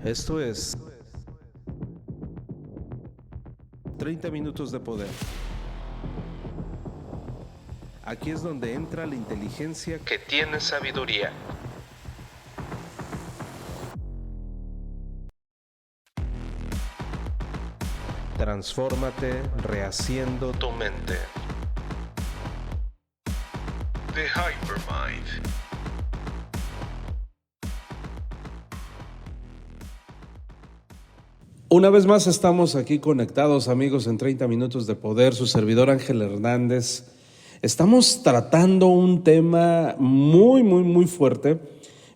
Esto es 30 minutos de poder. Aquí es donde entra la inteligencia que tiene sabiduría. Transfórmate rehaciendo tu mente. The Hypermind. Una vez más estamos aquí conectados, amigos, en 30 minutos de poder. Su servidor Ángel Hernández. Estamos tratando un tema muy fuerte,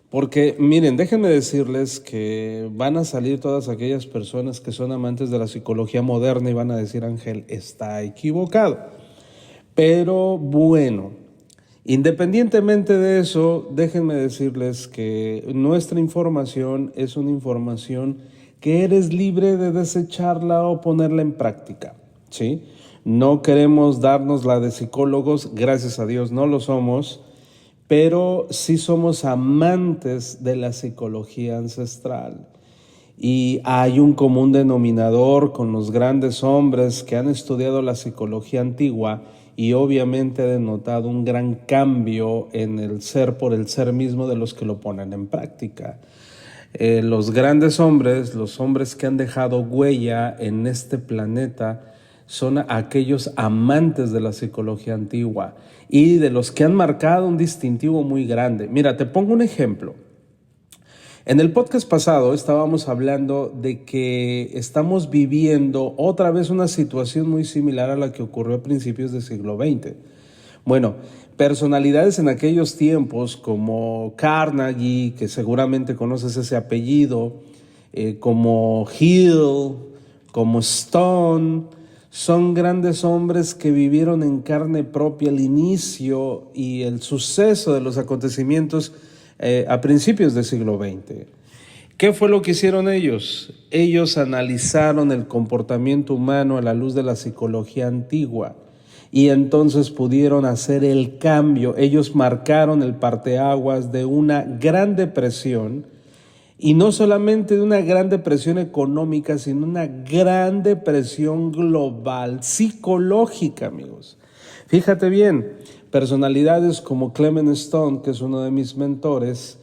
porque miren, déjenme decirles que van a salir todas aquellas personas que son amantes de la psicología moderna y van a decir: Ángel está equivocado. Pero bueno, independientemente de eso, déjenme decirles que nuestra información es una información que eres libre de desecharla o ponerla en práctica, ¿sí? No queremos darnos la de psicólogos, gracias a Dios no lo somos, pero sí somos amantes de la psicología ancestral. Y hay un común denominador con los grandes hombres que han estudiado la psicología antigua y obviamente ha denotado un gran cambio en el ser por el ser mismo de los que lo ponen en práctica. Los grandes hombres, los hombres que han dejado huella en este planeta, son aquellos amantes de la psicología antigua y de los que han marcado un distintivo muy grande. Mira, te pongo un ejemplo. En el podcast pasado estábamos hablando de que estamos viviendo otra vez una situación muy similar a la que ocurrió a principios del siglo XX. Bueno, personalidades en aquellos tiempos como Carnegie, que seguramente conoces ese apellido, como Hill, como Stone, son grandes hombres que vivieron en carne propia el inicio y el suceso de los acontecimientos a principios del siglo XX. ¿Qué fue lo que hicieron ellos? Ellos analizaron el comportamiento humano a la luz de la psicología antigua y entonces pudieron hacer el cambio. Ellos marcaron el parteaguas de una gran depresión, y no solamente de una gran depresión económica, sino una gran depresión global, psicológica, amigos. Fíjate bien, personalidades como Clement Stone, que es uno de mis mentores,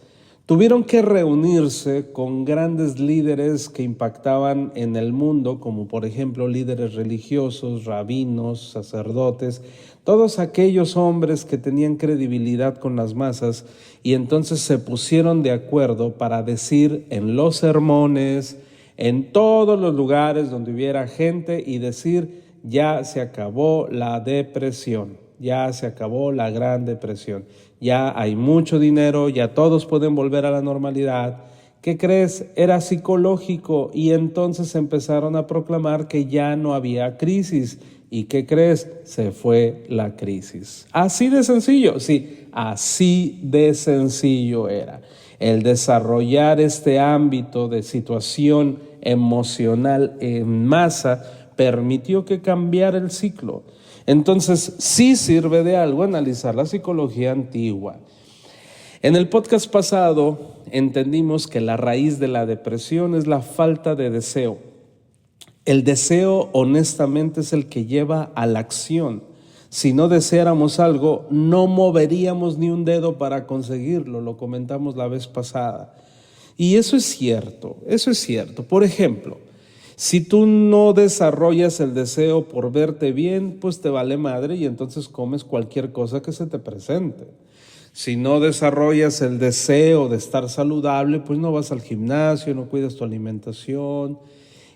tuvieron que reunirse con grandes líderes que impactaban en el mundo, como por ejemplo líderes religiosos, rabinos, sacerdotes, todos aquellos hombres que tenían credibilidad con las masas, y entonces se pusieron de acuerdo para decir en los sermones, en todos los lugares donde hubiera gente, y decir: ya se acabó la depresión, ya se acabó la gran depresión, ya hay mucho dinero, ya todos pueden volver a la normalidad. ¿Qué crees? Era psicológico, y entonces empezaron a proclamar que ya no había crisis. ¿Y qué crees? Se fue la crisis. Así de sencillo, sí, así de sencillo era. El desarrollar este ámbito de situación emocional en masa permitió que cambiara el ciclo. Entonces, sí sirve de algo analizar la psicología antigua. En el podcast pasado entendimos que la raíz de la depresión es la falta de deseo. El deseo, honestamente, es el que lleva a la acción. Si no deseáramos algo, no moveríamos ni un dedo para conseguirlo. Lo comentamos la vez pasada. Y eso es cierto, eso es cierto. Por ejemplo, si tú no desarrollas el deseo por verte bien, pues te vale madre y entonces comes cualquier cosa que se te presente. Si no desarrollas el deseo de estar saludable, pues no vas al gimnasio, no cuidas tu alimentación.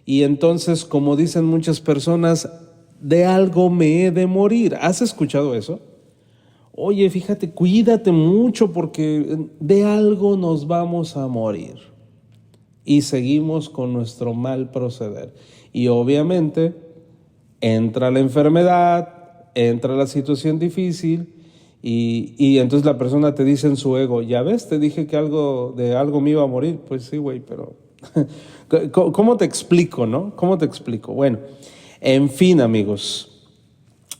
Y entonces, como dicen muchas personas, de algo me he de morir. ¿Has escuchado eso? Oye, fíjate, cuídate mucho porque de algo nos vamos a morir. Y seguimos con nuestro mal proceder. Y obviamente entra la enfermedad, entra la situación difícil y entonces la persona te dice en su ego: ya ves, te dije que de algo me iba a morir. Pues sí, güey, pero ¿cómo te explico, no? ¿Cómo te explico? Bueno, en fin, amigos,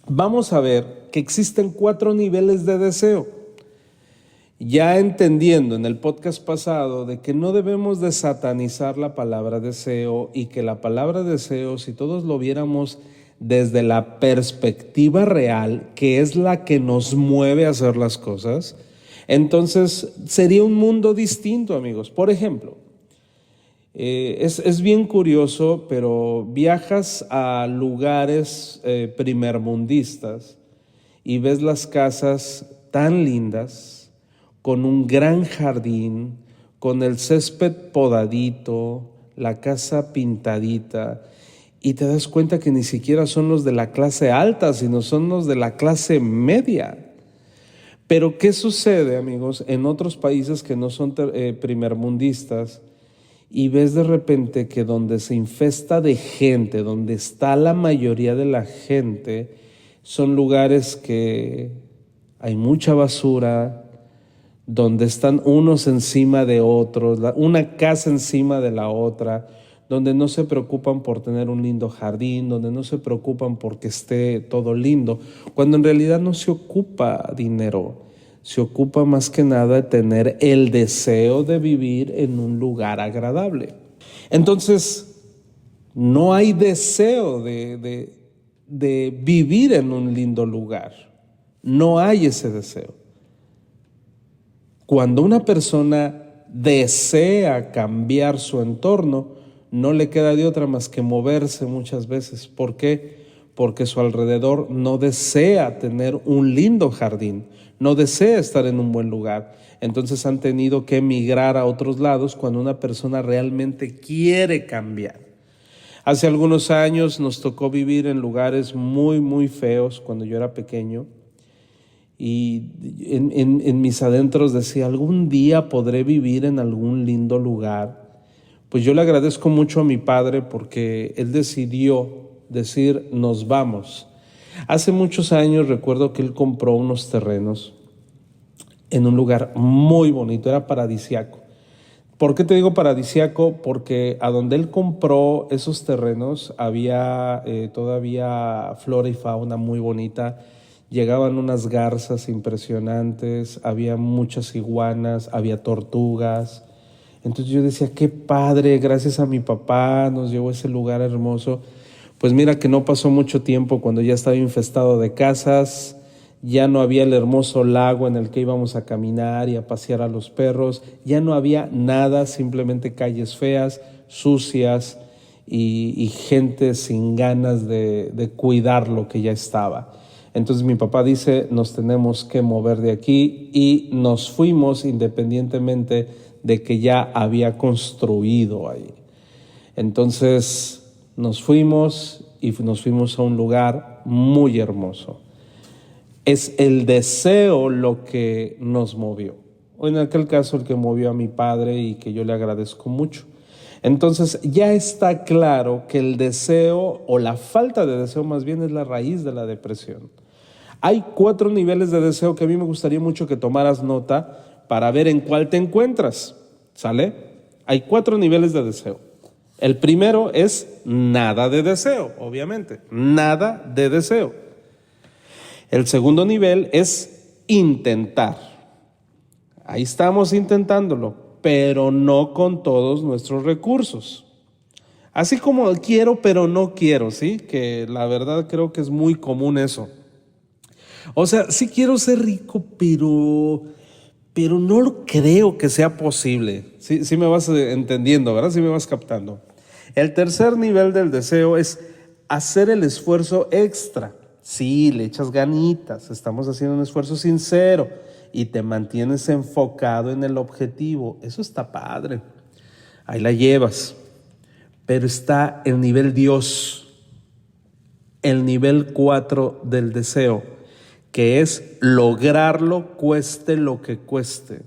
vamos a ver que existen 4 niveles de deseo. ya entendiendo en el podcast pasado de que no debemos de satanizar la palabra deseo y que la palabra deseo, si todos lo viéramos desde la perspectiva real, que es la que nos mueve a hacer las cosas, entonces sería un mundo distinto, amigos. Por ejemplo, es bien curioso, pero viajas a lugares primermundistas y ves las casas tan lindas, con un gran jardín, con el césped podadito, la casa pintadita, y te das cuenta que ni siquiera son los de la clase alta, sino son los de la clase media. Pero ¿qué sucede, amigos, en otros países que no son primermundistas? Y ves de repente que donde se infesta de gente, donde está la mayoría de la gente, son lugares que hay mucha basura, donde están unos encima de otros, una casa encima de la otra, donde no se preocupan por tener un lindo jardín, donde no se preocupan porque esté todo lindo, cuando en realidad no se ocupa dinero, se ocupa más que nada de tener el deseo de vivir en un lugar agradable. Entonces, no hay deseo de vivir en un lindo lugar, no hay ese deseo. Cuando una persona desea cambiar su entorno, no le queda de otra más que moverse muchas veces. ¿Por qué? Porque su alrededor no desea tener un lindo jardín, no desea estar en un buen lugar. Entonces han tenido que emigrar a otros lados cuando una persona realmente quiere cambiar. Hace algunos años nos tocó vivir en lugares muy, muy feos cuando yo era pequeño. Y en mis adentros decía, algún día podré vivir en algún lindo lugar. Pues yo le agradezco mucho a mi padre porque él decidió decir, nos vamos. Hace muchos años recuerdo que él compró unos terrenos en un lugar muy bonito, era paradisiaco. ¿Por qué te digo paradisiaco? Porque a donde él compró esos terrenos había todavía flora y fauna muy bonita. Llegaban unas garzas impresionantes, había muchas iguanas, había tortugas. Entonces yo decía, qué padre, gracias a mi papá nos llevó a ese lugar hermoso. Pues mira que no pasó mucho tiempo cuando ya estaba infestado de casas, ya no había el hermoso lago en el que íbamos a caminar y a pasear a los perros, ya no había nada, simplemente calles feas, sucias y gente sin ganas de cuidar lo que ya estaba. Entonces mi papá dice, nos tenemos que mover de aquí y nos fuimos independientemente de que ya había construido ahí. Entonces nos fuimos y nos fuimos a un lugar muy hermoso. Es el deseo lo que nos movió. O en aquel caso el que movió a mi padre y que yo le agradezco mucho. Entonces ya está claro que el deseo o la falta de deseo más bien es la raíz de la depresión. Hay 4 niveles de deseo que a mí me gustaría mucho que tomaras nota para ver en cuál te encuentras, ¿sale? Hay 4 niveles de deseo. El primero es nada de deseo, obviamente, nada de deseo. El segundo nivel es intentar. Ahí estamos intentándolo, pero no con todos nuestros recursos. Así como quiero, pero no quiero, ¿sí? Que la verdad creo que es muy común eso. O sea, sí quiero ser rico, pero no creo que sea posible. Sí me vas entendiendo, ¿verdad? Sí me vas captando. El tercer nivel del deseo es hacer el esfuerzo extra. Sí, le echas ganitas, estamos haciendo un esfuerzo sincero y te mantienes enfocado en el objetivo. Eso está padre. Ahí la llevas. Pero está el nivel Dios, el nivel 4 del deseo, que es lograrlo cueste lo que cueste.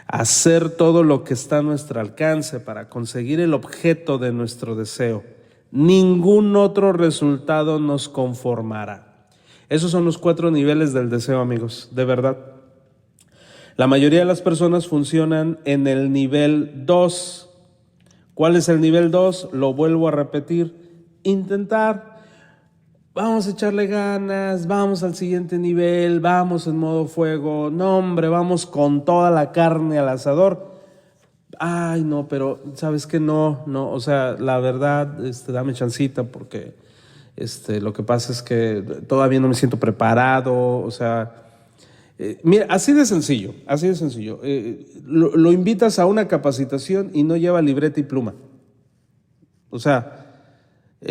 Hacer todo lo que está a nuestro alcance para conseguir el objeto de nuestro deseo. Ningún otro resultado nos conformará. Esos son los 4 niveles del deseo, amigos, de verdad. La mayoría de las personas funcionan en el nivel 2. ¿Cuál es el nivel 2? Lo vuelvo a repetir. Intentar. vamos a echarle ganas, vamos al siguiente nivel, vamos en modo fuego, no hombre, vamos con toda la carne al asador. Ay, no, pero sabes que no, o sea, la verdad, dame chancita porque lo que pasa es que todavía no me siento preparado, o sea, mira, así de sencillo, así de sencillo. Lo invitas a una capacitación y no lleva libreta y pluma. O sea,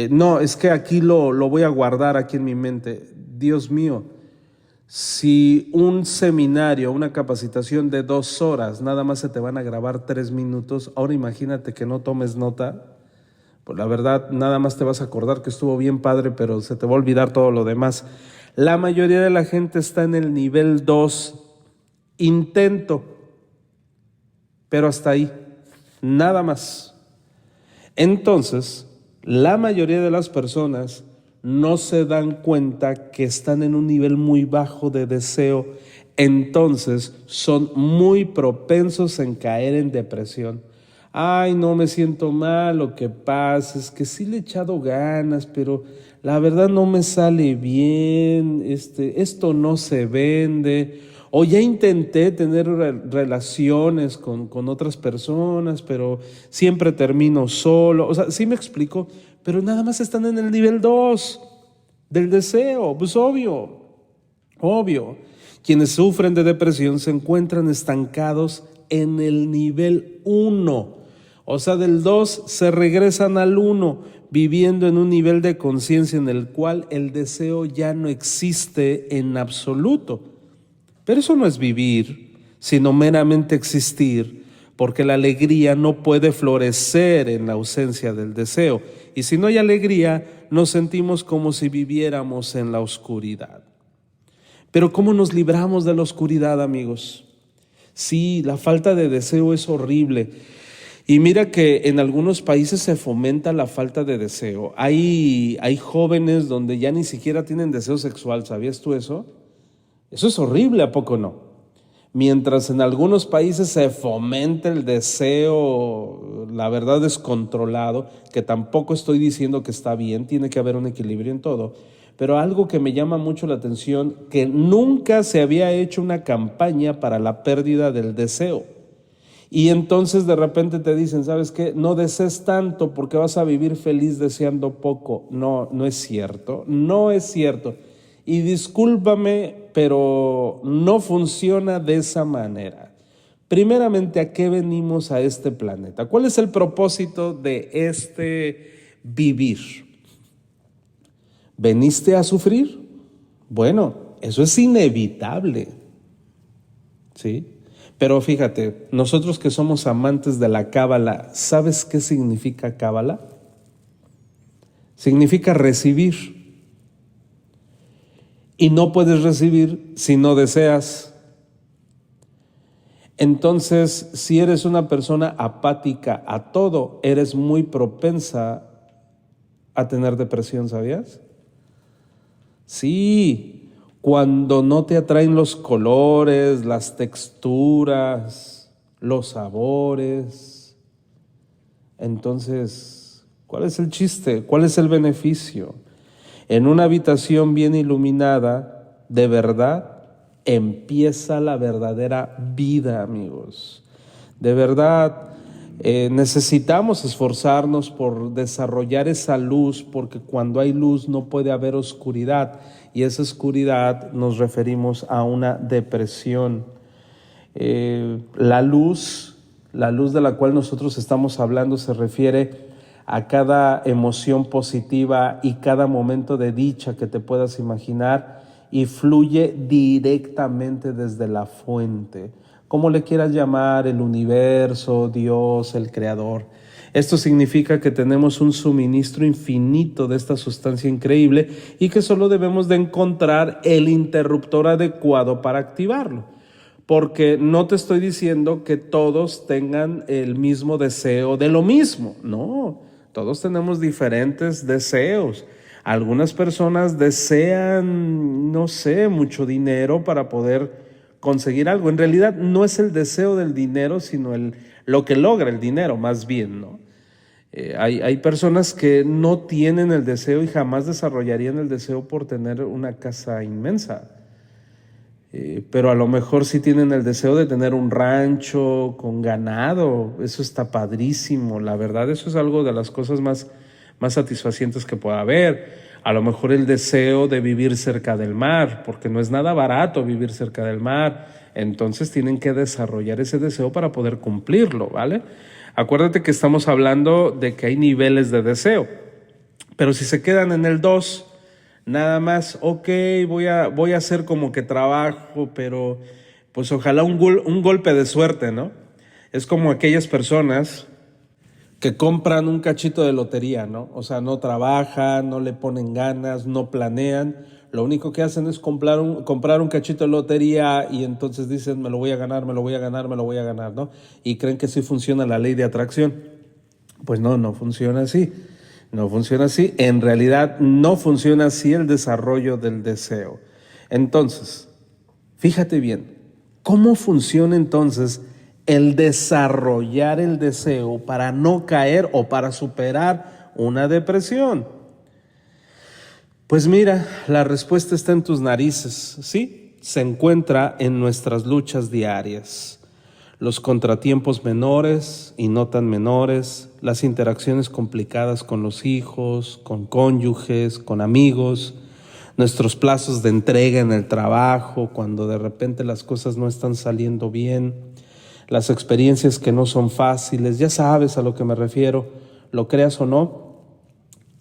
no, es que aquí lo voy a guardar aquí en mi mente. Dios mío, si un seminario, una capacitación de 2 horas, nada más se te van a grabar 3 minutos, ahora imagínate que no tomes nota, pues la verdad nada más te vas a acordar que estuvo bien padre, pero se te va a olvidar todo lo demás. La mayoría de la gente está en el nivel 2, intento, pero hasta ahí, nada más. Entonces, la mayoría de las personas no se dan cuenta que están en un nivel muy bajo de deseo, entonces son muy propensos en caer en depresión. Ay, no me siento mal, lo que pasa es que sí le he echado ganas, pero la verdad no me sale bien, esto no se vende, o ya intenté tener relaciones con otras personas, pero siempre termino solo, o sea, sí me explico, pero nada más están en el nivel 2 del deseo, pues obvio. Quienes sufren de depresión se encuentran estancados en el nivel 1, o sea, del 2 se regresan al 1, viviendo en un nivel de conciencia en el cual el deseo ya no existe en absoluto. Pero eso no es vivir, sino meramente existir, porque la alegría no puede florecer en la ausencia del deseo. Y si no hay alegría, nos sentimos como si viviéramos en la oscuridad. Pero ¿cómo nos libramos de la oscuridad, amigos? Sí, la falta de deseo es horrible. Y mira que en algunos países se fomenta la falta de deseo. Hay jóvenes donde ya ni siquiera tienen deseo sexual, ¿sabías tú eso? Eso es horrible, ¿a poco no? Mientras en algunos países se fomenta el deseo, la verdad, descontrolado, que tampoco estoy diciendo que está bien, tiene que haber un equilibrio en todo. Pero algo que me llama mucho la atención, que nunca se había hecho una campaña para la pérdida del deseo. Y entonces de repente te dicen, ¿sabes qué? No desees tanto porque vas a vivir feliz deseando poco. No, no es cierto, no es cierto. Y discúlpame, pero no funciona de esa manera. Primeramente, ¿a qué venimos a este planeta? ¿Cuál es el propósito de este vivir? ¿Veniste a sufrir? Bueno, eso es inevitable, ¿sí? Pero fíjate, nosotros que somos amantes de la cábala, ¿sabes qué significa cábala? Significa recibir. Y no puedes recibir si no deseas. Entonces, si eres una persona apática a todo, eres muy propensa a tener depresión, ¿sabías? Sí, cuando no te atraen los colores, las texturas, los sabores, entonces, ¿cuál es el chiste? ¿Cuál es el beneficio? En una habitación bien iluminada, de verdad, empieza la verdadera vida, amigos. De verdad, necesitamos esforzarnos por desarrollar esa luz, porque cuando hay luz no puede haber oscuridad, y esa oscuridad nos referimos a una depresión. La luz de la cual nosotros estamos hablando se refiere a cada emoción positiva y cada momento de dicha que te puedas imaginar, y fluye directamente desde la fuente, como le quieras llamar, el universo, Dios, el creador. Esto significa que tenemos un suministro infinito de esta sustancia increíble y que solo debemos de encontrar el interruptor adecuado para activarlo. Porque no te estoy diciendo que todos tengan el mismo deseo de lo mismo, no, todos tenemos diferentes deseos. Algunas personas desean, no sé, mucho dinero para poder conseguir algo. En realidad no es el deseo del dinero, sino lo que logra el dinero, más bien, ¿no? Hay personas que no tienen el deseo y jamás desarrollarían el deseo por tener una casa inmensa. Pero a lo mejor sí tienen el deseo de tener un rancho con ganado. Eso está padrísimo. La verdad, eso es algo de las cosas más satisfacientes que pueda haber. A lo mejor el deseo de vivir cerca del mar, porque no es nada barato vivir cerca del mar. Entonces tienen que desarrollar ese deseo para poder cumplirlo, ¿vale? Acuérdate que estamos hablando de que hay niveles de deseo. Pero si se quedan en el 2, nada más, ok, voy a hacer como que trabajo, pero pues ojalá un golpe de suerte, ¿no? Es como aquellas personas que compran un cachito de lotería, ¿no? O sea, no trabajan, no le ponen ganas, no planean. Lo único que hacen es comprar un cachito de lotería y entonces dicen, me lo voy a ganar, me lo voy a ganar, me lo voy a ganar, ¿no? Y creen que sí funciona la ley de atracción. Pues no funciona así. No funciona así. En realidad no funciona así el desarrollo del deseo. Entonces, fíjate bien, ¿cómo funciona entonces el desarrollar el deseo para no caer o para superar una depresión? Pues mira, la respuesta está en tus narices, ¿sí? Se encuentra en nuestras luchas diarias. Los contratiempos menores y no tan menores, las interacciones complicadas con los hijos, con cónyuges, con amigos, nuestros plazos de entrega en el trabajo, cuando de repente las cosas no están saliendo bien, las experiencias que no son fáciles, ya sabes a lo que me refiero, lo creas o no.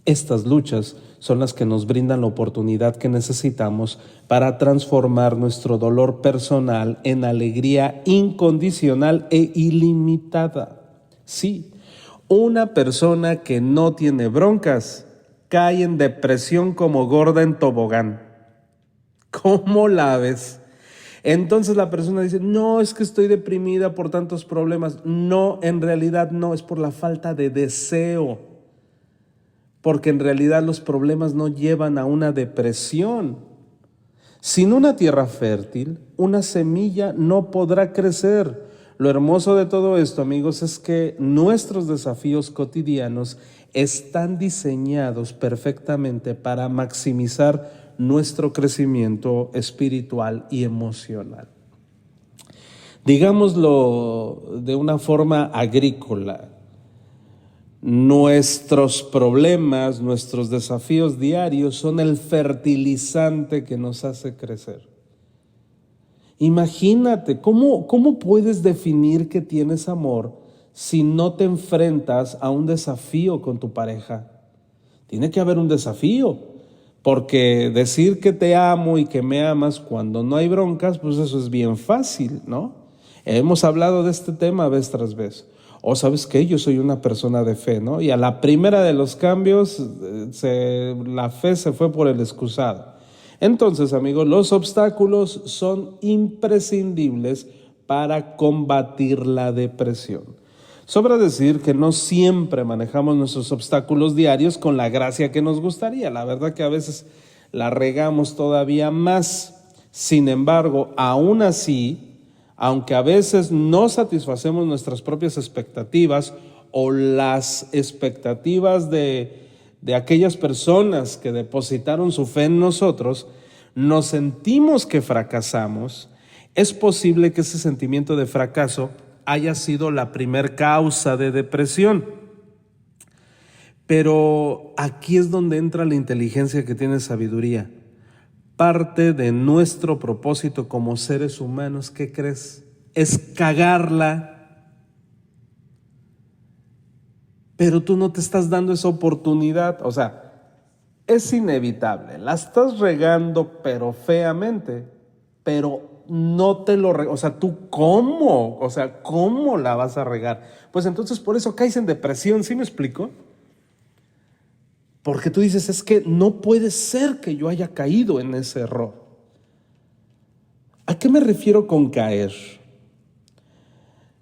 Estas luchas son las que nos brindan la oportunidad que necesitamos para transformar nuestro dolor personal en alegría incondicional e ilimitada. Sí, una persona que no tiene broncas cae en depresión como gorda en tobogán. ¿Cómo la ves? Entonces la persona dice, no, es que estoy deprimida por tantos problemas. No, en realidad no, es por la falta de deseo. Porque en realidad los problemas no llevan a una depresión. Sin una tierra fértil, una semilla no podrá crecer. Lo hermoso de todo esto, amigos, es que nuestros desafíos cotidianos están diseñados perfectamente para maximizar nuestro crecimiento espiritual y emocional. Digámoslo de una forma agrícola. Nuestros problemas, nuestros desafíos diarios son el fertilizante que nos hace crecer. Imagínate, ¿cómo puedes definir que tienes amor si no te enfrentas a un desafío con tu pareja? Tiene que haber un desafío, porque decir que te amo y que me amas cuando no hay broncas, pues eso es bien fácil, ¿no? Hemos hablado de este tema vez tras vez. O ¿sabes qué? Yo soy una persona de fe, ¿no? Y a la primera de los cambios, la fe se fue por el excusado. Entonces, amigos, los obstáculos son imprescindibles para combatir la depresión. Sobra decir que no siempre manejamos nuestros obstáculos diarios con la gracia que nos gustaría. La verdad que a veces la regamos todavía más. Sin embargo, aún así, aunque a veces no satisfacemos nuestras propias expectativas o las expectativas de aquellas personas que depositaron su fe en nosotros, nos sentimos que fracasamos, es posible que ese sentimiento de fracaso haya sido la primer causa de depresión. Pero aquí es donde entra la inteligencia que tiene sabiduría. Parte de nuestro propósito como seres humanos, ¿qué crees? Es cagarla. Pero tú no te estás dando esa oportunidad. O sea, es inevitable. La estás regando, pero feamente. Pero no te lo regas. O sea, ¿tú cómo? O sea, ¿cómo la vas a regar? Pues entonces por eso caes en depresión, ¿sí me explico? Porque tú dices, es que no puede ser que yo haya caído en ese error. ¿A qué me refiero con caer?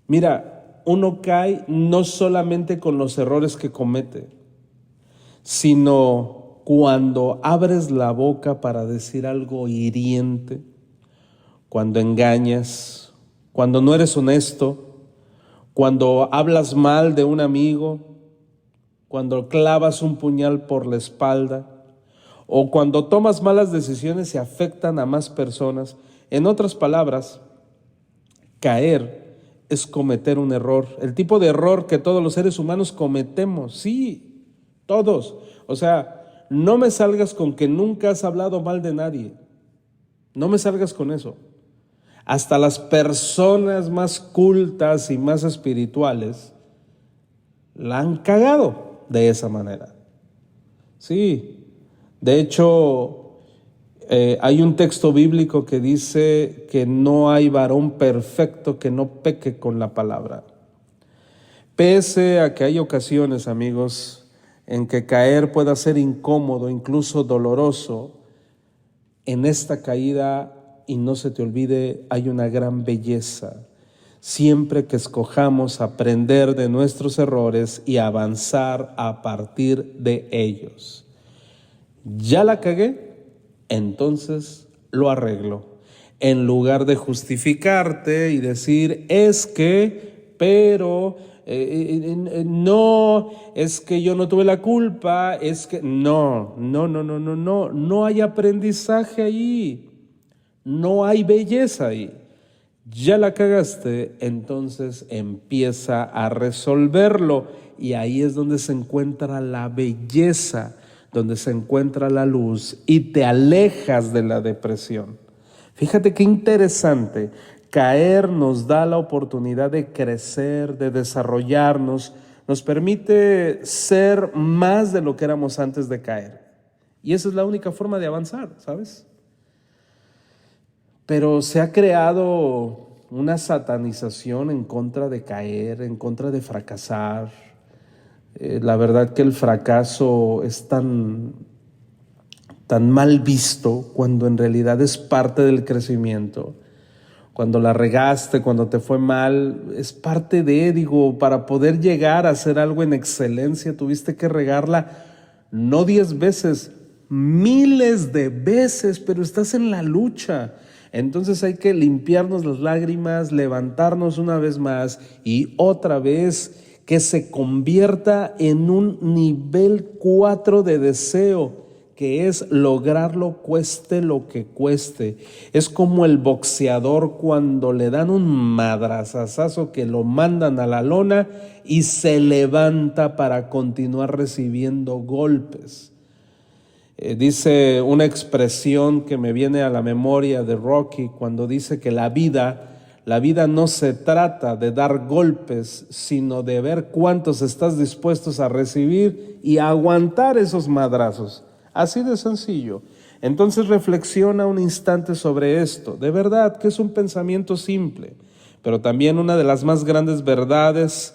Mira, uno cae no solamente con los errores que comete, sino cuando abres la boca para decir algo hiriente, cuando engañas, cuando no eres honesto, cuando hablas mal de un amigo, cuando clavas un puñal por la espalda o cuando tomas malas decisiones y afectan a más personas. En otras palabras, caer es cometer un error, el tipo de error que todos los seres humanos cometemos, sí, todos. O sea, no me salgas con que nunca has hablado mal de nadie, no me salgas con eso. Hasta las personas más cultas y más espirituales la han cagado de esa manera. Sí, de hecho, hay un texto bíblico que dice que no hay varón perfecto que no peque con la palabra. Pese a que hay ocasiones, amigos, en que caer pueda ser incómodo, incluso doloroso, en esta caída, y no se te olvide, hay una gran belleza. Siempre que escojamos aprender de nuestros errores y avanzar a partir de ellos. Ya la cagué, entonces lo arreglo. En lugar de justificarte y decir, es que, pero, no, es que yo no tuve la culpa, es que, no hay aprendizaje ahí. No hay belleza ahí. Ya la cagaste, entonces empieza a resolverlo y ahí es donde se encuentra la belleza, donde se encuentra la luz y te alejas de la depresión. Fíjate qué interesante, caer nos da la oportunidad de crecer, de desarrollarnos, nos permite ser más de lo que éramos antes de caer. Y esa es la única forma de avanzar, ¿sabes? Pero se ha creado una satanización en contra de caer, en contra de fracasar. La verdad que el fracaso es tan mal visto cuando en realidad es parte del crecimiento. Cuando la regaste, cuando te fue mal, es parte para poder llegar a hacer algo en excelencia, tuviste que regarla no 10 veces, miles de veces, pero estás en la lucha. Entonces hay que limpiarnos las lágrimas, levantarnos una vez más y otra vez que se convierta en un nivel 4 de deseo, que es lograrlo cueste lo que cueste. Es como el boxeador cuando le dan un madrazazazo que lo mandan a la lona y se levanta para continuar recibiendo golpes. Dice una expresión que me viene a la memoria de Rocky cuando dice que la vida no se trata de dar golpes, sino de ver cuántos estás dispuestos a recibir y a aguantar esos madrazos. Así de sencillo. Entonces reflexiona un instante sobre esto. De verdad que es un pensamiento simple, pero también una de las más grandes verdades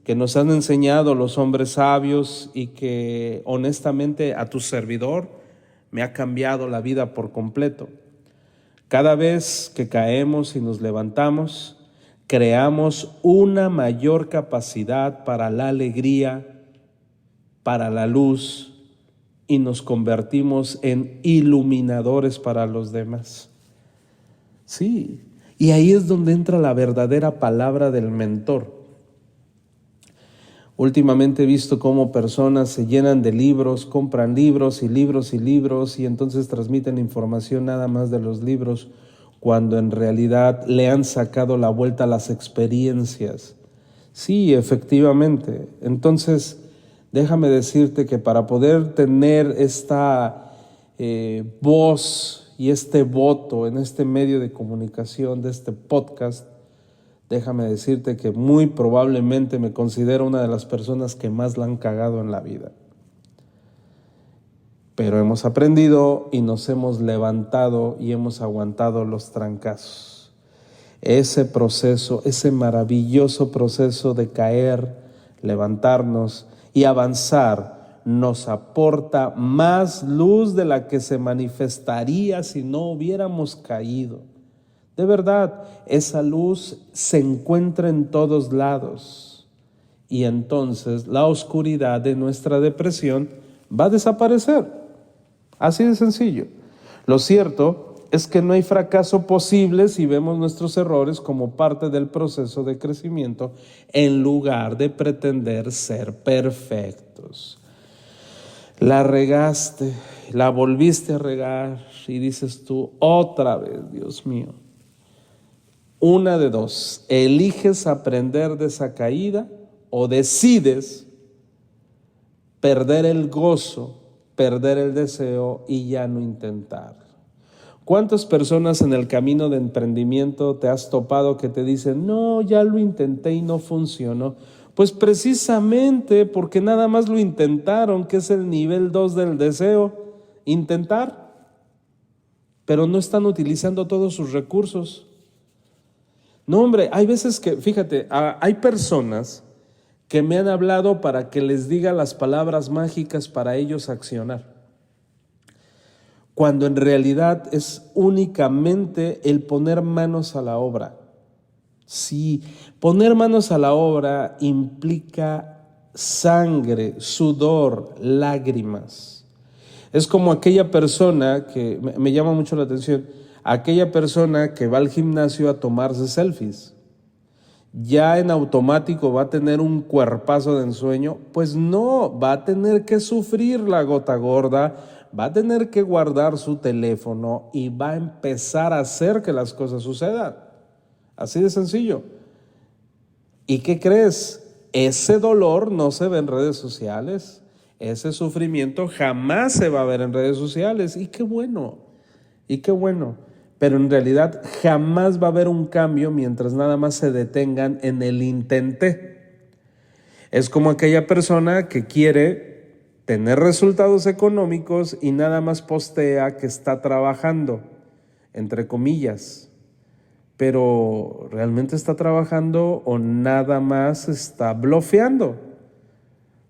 que nos han enseñado los hombres sabios y que honestamente a tu servidor me ha cambiado la vida por completo. Cada vez que caemos y nos levantamos, creamos una mayor capacidad para la alegría, para la luz y nos convertimos en iluminadores para los demás. Sí, y ahí es donde entra la verdadera palabra del mentor. Últimamente he visto cómo personas se llenan de libros, compran libros y libros y libros y entonces transmiten información nada más de los libros, cuando en realidad le han sacado la vuelta a las experiencias. Sí, efectivamente. Entonces, déjame decirte que para poder tener esta voz y este voto en este medio de comunicación de este podcast, déjame decirte que muy probablemente me considero una de las personas que más la han cagado en la vida. Pero hemos aprendido y nos hemos levantado y hemos aguantado los trancazos. Ese proceso, ese maravilloso proceso de caer, levantarnos y avanzar nos aporta más luz de la que se manifestaría si no hubiéramos caído. De verdad, esa luz se encuentra en todos lados y entonces la oscuridad de nuestra depresión va a desaparecer. Así de sencillo. Lo cierto es que no hay fracaso posible si vemos nuestros errores como parte del proceso de crecimiento en lugar de pretender ser perfectos. La regaste, la volviste a regar y dices tú, otra vez, Dios mío. Una de dos, eliges aprender de esa caída o decides perder el gozo, perder el deseo y ya no intentar. ¿Cuántas personas en el camino de emprendimiento te has topado que te dicen, no, ya lo intenté y no funcionó? Pues precisamente porque nada más lo intentaron, que es el nivel 2 del deseo, intentar, pero no están utilizando todos sus recursos. No, hombre, hay veces que, fíjate, hay personas que me han hablado para que les diga las palabras mágicas para ellos accionar, cuando en realidad es únicamente el poner manos a la obra. Sí, poner manos a la obra implica sangre, sudor, lágrimas. Es como aquella persona que me llama mucho la atención, aquella persona que va al gimnasio a tomarse selfies. Ya en automático va a tener un cuerpazo de ensueño, pues no, va a tener que sufrir la gota gorda, va a tener que guardar su teléfono y va a empezar a hacer que las cosas sucedan. Así de sencillo. ¿Y qué crees? Ese dolor no se ve en redes sociales, ese sufrimiento jamás se va a ver en redes sociales, y qué bueno, pero en realidad jamás va a haber un cambio mientras nada más se detengan en el intenté. Es como aquella persona que quiere tener resultados económicos y nada más postea que está trabajando, entre comillas, pero ¿realmente está trabajando o nada más está blofeando?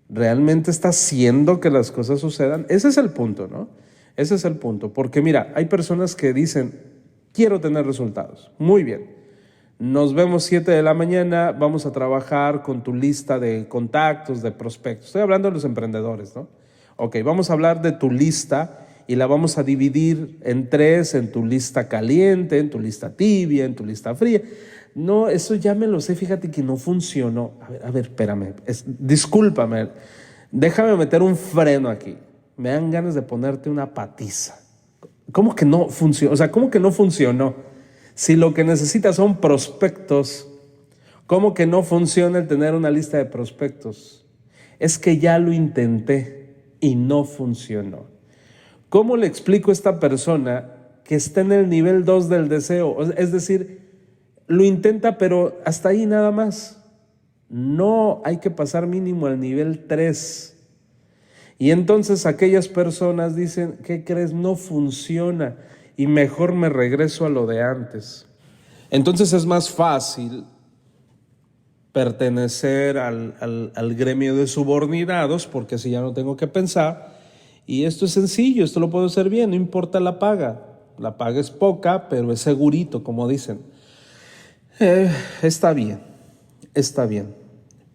¿Realmente está haciendo que las cosas sucedan? Ese es el punto, ¿no? Ese es el punto, porque mira, hay personas que dicen, quiero tener resultados. Muy bien, nos vemos 7 de la mañana, vamos a trabajar con tu lista de contactos, de prospectos. Estoy hablando de los emprendedores, ¿no? Ok, vamos a hablar de tu lista y la vamos a dividir en 3, en tu lista caliente, en tu lista tibia, en tu lista fría. No, eso ya me lo sé, fíjate que no funcionó. A ver, espérame, discúlpame, déjame meter un freno aquí. Me dan ganas de ponerte una patiza. ¿Cómo que no funcionó? O sea, ¿cómo que no funcionó? Si lo que necesitas son prospectos, ¿cómo que no funciona el tener una lista de prospectos? Es que ya lo intenté y no funcionó. ¿Cómo le explico a esta persona que está en el nivel 2 del deseo? Es decir, lo intenta, pero hasta ahí nada más. No, hay que pasar mínimo al nivel 3. Y entonces aquellas personas dicen, ¿qué crees? No funciona y mejor me regreso a lo de antes. Entonces es más fácil pertenecer al gremio de subordinados, porque así ya no tengo que pensar. Y esto es sencillo, esto lo puedo hacer bien, no importa la paga. La paga es poca, pero es segurito, como dicen. Está bien,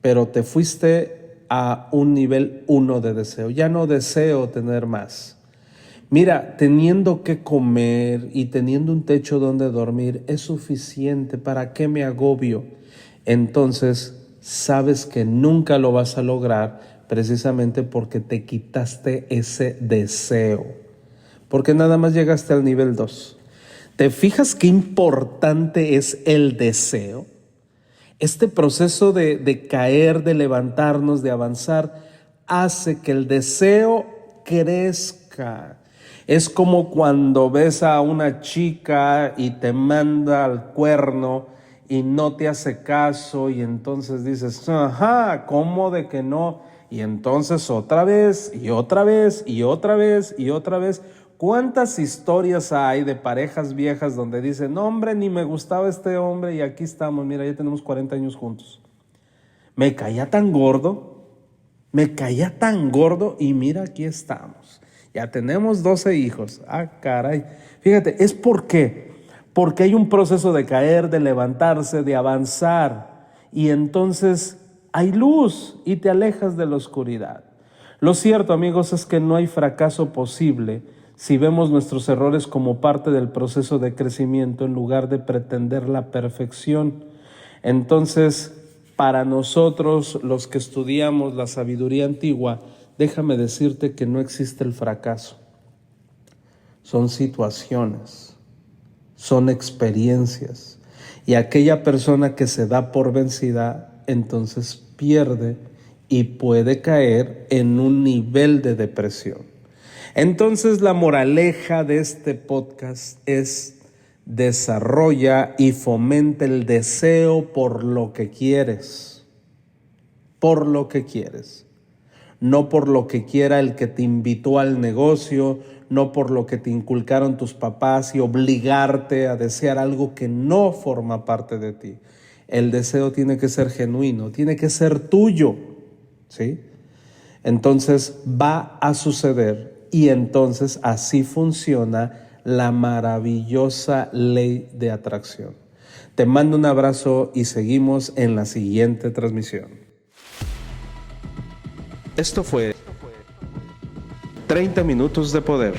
pero te fuiste a un nivel 1 de deseo. Ya no deseo tener más. Mira, teniendo que comer y teniendo un techo donde dormir es suficiente. ¿Para qué me agobio? Entonces, sabes que nunca lo vas a lograr precisamente porque te quitaste ese deseo. Porque nada más llegaste al nivel 2. ¿Te fijas qué importante es el deseo? Este proceso de caer, de levantarnos, de avanzar, hace que el deseo crezca. Es como cuando ves a una chica y te manda al cuerno y no te hace caso y entonces dices, ajá, ¿cómo de que no? Y entonces otra vez y otra vez y otra vez y otra vez. ¿Cuántas historias hay de parejas viejas donde dicen, no, hombre, ni me gustaba este hombre y aquí estamos, mira, ya tenemos 40 años juntos? Me caía tan gordo y mira, aquí estamos. Ya tenemos 12 hijos. Ah, caray. Fíjate, ¿es por qué? Porque hay un proceso de caer, de levantarse, de avanzar. Y entonces hay luz y te alejas de la oscuridad. Lo cierto, amigos, es que no hay fracaso posible si vemos nuestros errores como parte del proceso de crecimiento en lugar de pretender la perfección. Entonces, para nosotros, los que estudiamos la sabiduría antigua, déjame decirte que no existe el fracaso. Son situaciones, son experiencias. Y aquella persona que se da por vencida, entonces pierde y puede caer en un nivel de depresión. Entonces la moraleja de este podcast es: desarrolla y fomenta el deseo por lo que quieres. Por lo que quieres. No por lo que quiera el que te invitó al negocio, no por lo que te inculcaron tus papás y obligarte a desear algo que no forma parte de ti. El deseo tiene que ser genuino, tiene que ser tuyo, ¿sí? Entonces va a suceder y entonces así funciona la maravillosa ley de atracción. Te mando un abrazo y seguimos en la siguiente transmisión. Esto fue 30 minutos de poder.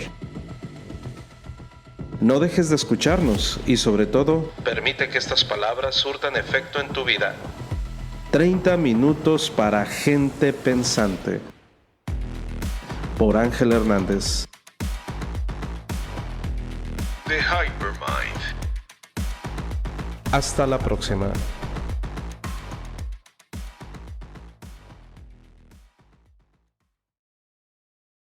No dejes de escucharnos y sobre todo, permite que estas palabras surtan efecto en tu vida. 30 minutos para gente pensante. Por Ángel Hernández. The Hypermind. Hasta la próxima.